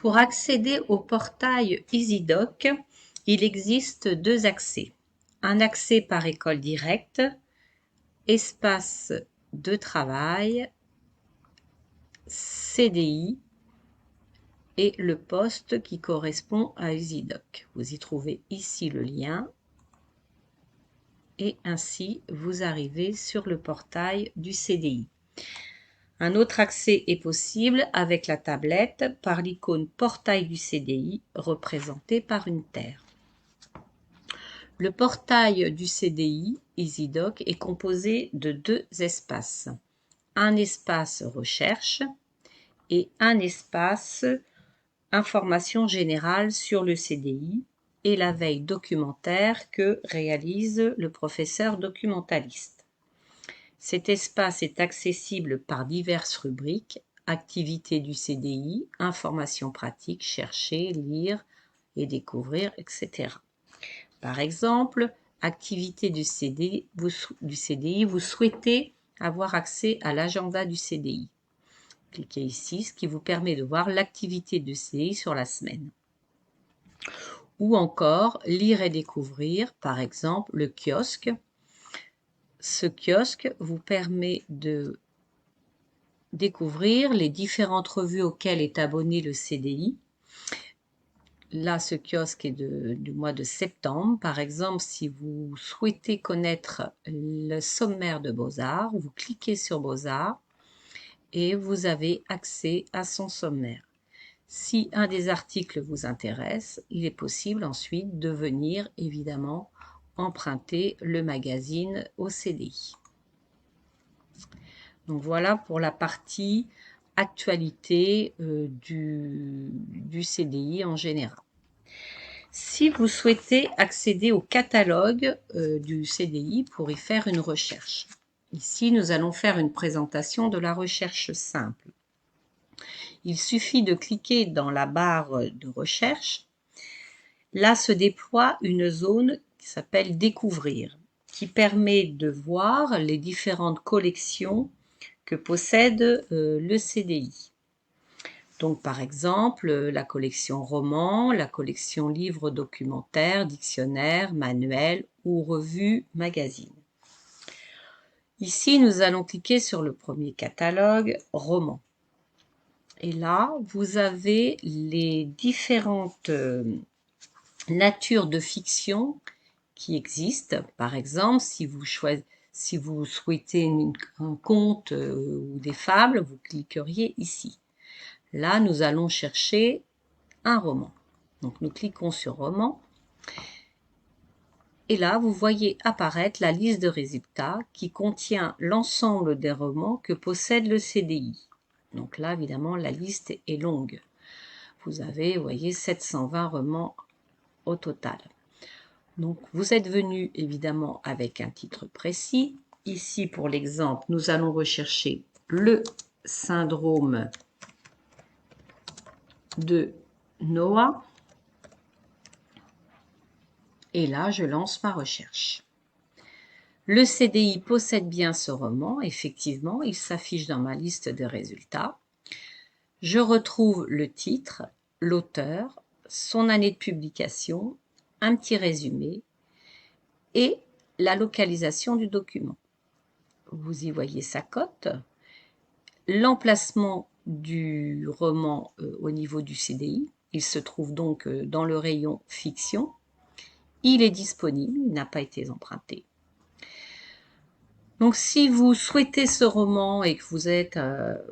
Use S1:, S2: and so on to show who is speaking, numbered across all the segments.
S1: Pour accéder au portail EasyDoc, il existe deux accès. Un accès par école directe, espace de travail, CDI et le poste qui correspond à EasyDoc. Vous y trouvez ici le lien et ainsi vous arrivez sur le portail du CDI. Un autre accès est possible avec la tablette par l'icône portail du CDI représentée par une terre. Le portail du CDI EasyDoc est composé de deux espaces. Un espace recherche et un espace information générale sur le CDI et la veille documentaire que réalise le professeur documentaliste. Cet espace est accessible par diverses rubriques, activités du CDI, informations pratiques, chercher, lire et découvrir, etc. Par exemple, activité du CDI, vous souhaitez avoir accès à l'agenda du CDI. Cliquez ici, ce qui vous permet de voir l'activité du CDI sur la semaine. Ou encore, lire et découvrir, par exemple, le kiosque. Ce kiosque vous permet de découvrir les différentes revues auxquelles est abonné le CDI. Là, ce kiosque est du mois de septembre. Par exemple, si vous souhaitez connaître le sommaire de Beaux-Arts, vous cliquez sur Beaux-Arts et vous avez accès à son sommaire. Si un des articles vous intéresse, il est possible ensuite de venir évidemment emprunter le magazine au CDI. Donc voilà pour la partie actualité du CDI en général. Si vous souhaitez accéder au catalogue du CDI pour y faire une recherche, ici nous allons faire une présentation de la recherche simple. Il suffit de cliquer dans la barre de recherche. Là se déploie une zone qui s'appelle « Découvrir » qui permet de voir les différentes collections que possède le CDI. Donc par exemple, la collection romans, la collection livres documentaires, dictionnaires, manuels ou revues, magazines. Ici, nous allons cliquer sur le premier catalogue, romans. Et là, vous avez les différentes natures de fiction qui existent. Par exemple, si vous souhaitez un conte ou des fables, vous cliqueriez ici. Là, nous allons chercher un roman. Donc, nous cliquons sur roman. Et là, vous voyez apparaître la liste de résultats qui contient l'ensemble des romans que possède le CDI. Donc là, évidemment, la liste est longue. Vous avez, vous voyez, 720 romans au total. Donc, vous êtes venu évidemment avec un titre précis. Ici, pour l'exemple, nous allons rechercher le syndrome de Noah. Et là, je lance ma recherche. Le CDI possède bien ce roman, effectivement, il s'affiche dans ma liste de résultats. Je retrouve le titre, l'auteur, son année de publication, un petit résumé et la localisation du document. Vous y voyez sa cote, l'emplacement du roman au niveau du CDI. Il se trouve donc dans le rayon fiction. Il est disponible, il n'a pas été emprunté. Donc, si vous souhaitez ce roman et que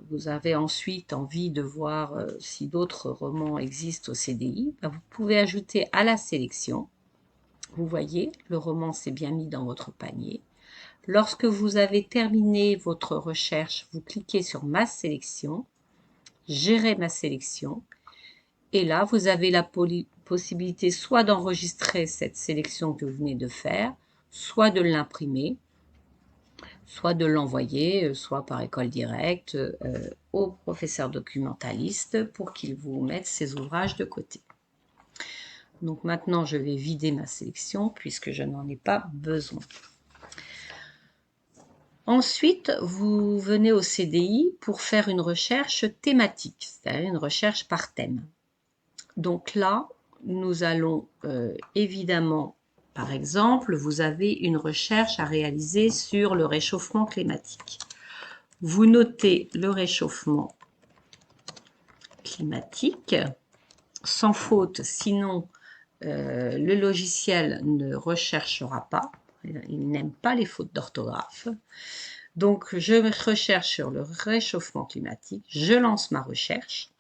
S1: vous avez ensuite envie de voir si d'autres romans existent au CDI, vous pouvez ajouter à la sélection. Vous voyez, le roman s'est bien mis dans votre panier. Lorsque vous avez terminé votre recherche, vous cliquez sur « Ma sélection »,« Gérer ma sélection » et là, vous avez la possibilité soit d'enregistrer cette sélection que vous venez de faire, soit de l'imprimer, soit de l'envoyer, soit par école directe, au professeur documentaliste pour qu'il vous mette ses ouvrages de côté. Donc maintenant, je vais vider ma sélection puisque je n'en ai pas besoin. Ensuite, vous venez au CDI pour faire une recherche thématique, c'est-à-dire une recherche par thème. Donc là, nous allons évidemment, par exemple, vous avez une recherche à réaliser sur le réchauffement climatique. Vous notez le réchauffement climatique sans faute, sinon le logiciel ne recherchera pas. Il n'aime pas les fautes d'orthographe. Donc, je recherche sur le réchauffement climatique, je lance ma recherche.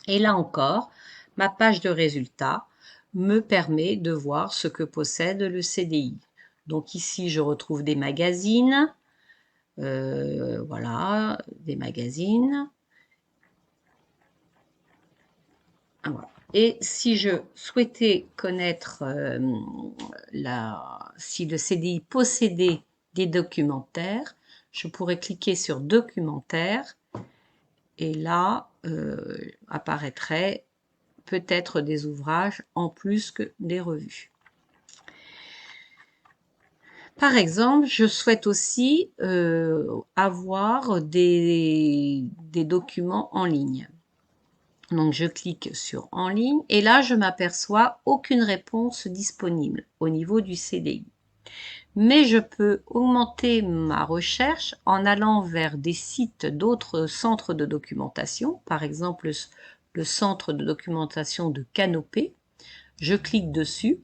S1: Et là encore, ma page de résultats me permet de voir ce que possède le CDI. Donc ici, je retrouve des magazines. Voilà, des magazines. Voilà. Et si je souhaitais connaître si le CDI possédait des documentaires, je pourrais cliquer sur documentaire et là apparaîtraient peut-être des ouvrages en plus que des revues. Par exemple, je souhaite aussi avoir des documents en ligne. Donc, je clique sur « En ligne » et là, je m'aperçois aucune réponse disponible au niveau du CDI. Mais je peux augmenter ma recherche en allant vers des sites d'autres centres de documentation, par exemple le centre de documentation de Canopé. Je clique dessus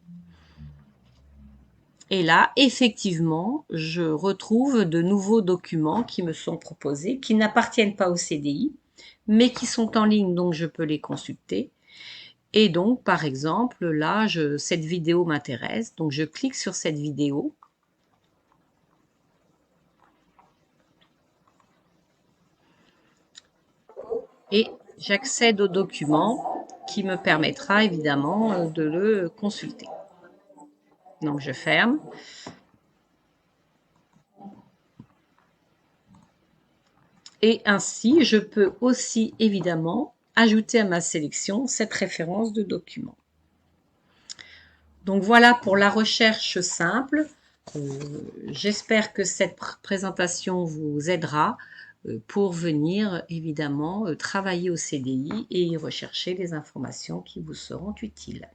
S1: et là, effectivement, je retrouve de nouveaux documents qui me sont proposés, qui n'appartiennent pas au CDI, mais qui sont en ligne, donc je peux les consulter. Et donc, par exemple, là, cette vidéo m'intéresse, donc je clique sur cette vidéo. Et j'accède au document qui me permettra évidemment de le consulter. Donc, je ferme. Et ainsi, je peux aussi évidemment ajouter à ma sélection cette référence de document. Donc voilà pour la recherche simple. J'espère que cette présentation vous aidera pour venir évidemment travailler au CDI et y rechercher les informations qui vous seront utiles.